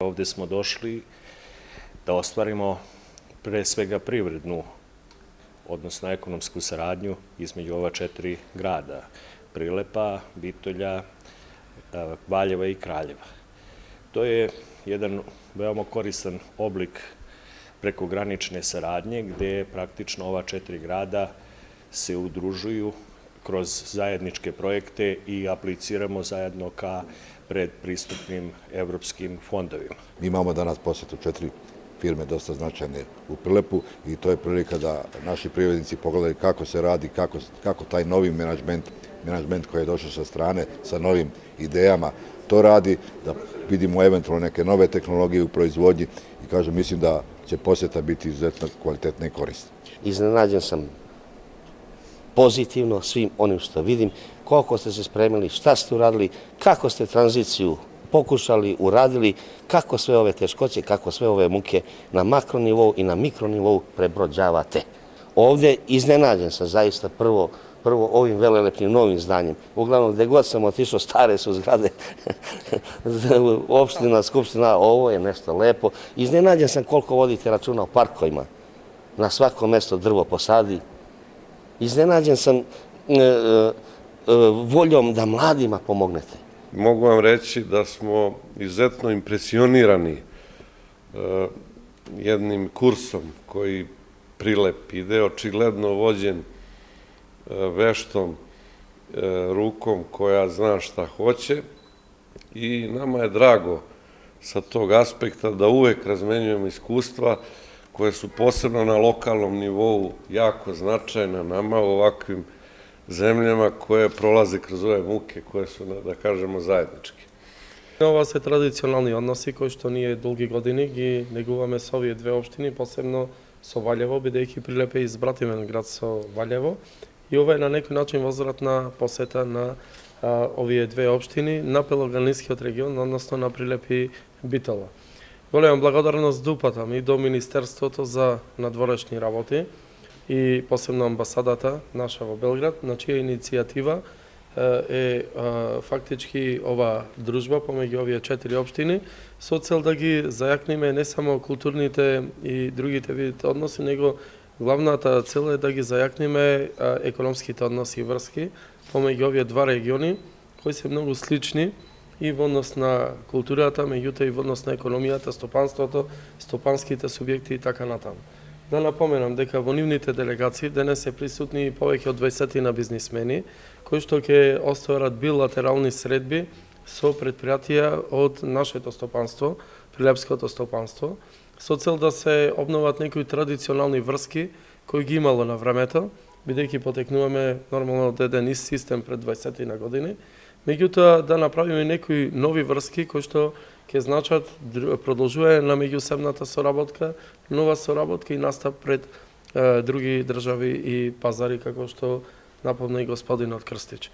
Ovde smo došli da ostvarimo pre svega privrednu, odnosno ekonomsku saradnju između ova 4 grada, Prilepa, Bitolja, Valjeva i Kraljeva. To je jedan veoma koristan oblik prekogranične saradnje gde praktično ova 4 grada se udružuju kroz zajedničke projekte i apliciramo zajedno ka predpristupnim evropskim fondovima. Mi imamo danas posetu 4 firme dosta značajne u Prilepu i to je prilika da naši privrednici pogledaju kako se radi, kako taj novi menadžment koji je došao sa strane, sa novim idejama, to radi, da vidimo eventualno neke nove tehnologije u proizvodnji i kažem, mislim da će poseta biti izuzetno kvalitetna i korisna. Iznenađen sam pozitivno svim onim što vidim, koliko ste se spremili, šta ste uradili, kako ste tranziciju pokušali, uradili, kako sve ove teškoće, kako sve ove muke na makronivou i na mikronivou prebrođavate. Ovde iznenađen sam zaista prvo ovim velelepnim novim zdanjem. Uglavnom, gde god sam otišao, stare su zgrade, opština, skupština, ovo je nešto lepo. Iznenađen sam koliko vodite računa o parkovima. Na svako mesto drvo posadi. Iznenađen sam voljom da mladima pomognete. Mogu vam reći da smo izuzetno impresionirani jednim kursom koji Prilep ide, očigledno vođen veštom rukom koja zna šta hoće i nama je drago sa tog aspekta da uvek razmenjujemo iskustva koje su posebno na lokalnom nivou jako značajna nama u ovakvim zemljama koje prolaze kroz ove muke koje su, da kažemo, zajedničke. Ova se tradicionalni odnosi koji što nije dulgi godinik i negujeme sa ovije dve opštini, posebno sa Valjevo, бидејќи Прилеп е избратимен град со Валjevo и ова е на некој начин возвратна посета на овие две општини на Пелоганискиот регион, односно на Прилеп и Битола. Голема благодарност да упатам и до Министерството за надворешни работи и посебно амбасадата наша во Белград, на чија иницијатива е фактички ова дружба помеѓу овие 4 општини со цел да ги зајакниме не само културните и другите видите односи, него главната цел е да ги зајакниме економските односи и врски помеѓу овие два региони кои се многу слични и во однос на културата, меѓутоа и во однос на економијата, стопанството, стопанските субјекти и така натаму. Да напоменам дека во нивните делегации денес се присутни повеќе од 20 на бизнисмени кои што ќе остварат билатерални средби со предпријатија од нашето стопанство, Прилепското стопанство, со цел да се обноват некои традиционални врски кои ги имало на времето, бидејќи потекнуваме нормално од еден ист систем пред 20 на години, меѓутоа да направиме некои нови врски кои што ќе значат продолжување на меѓусебната соработка, нова соработка и настап пред други држави и пазари, како што напомна и господинот Крстич.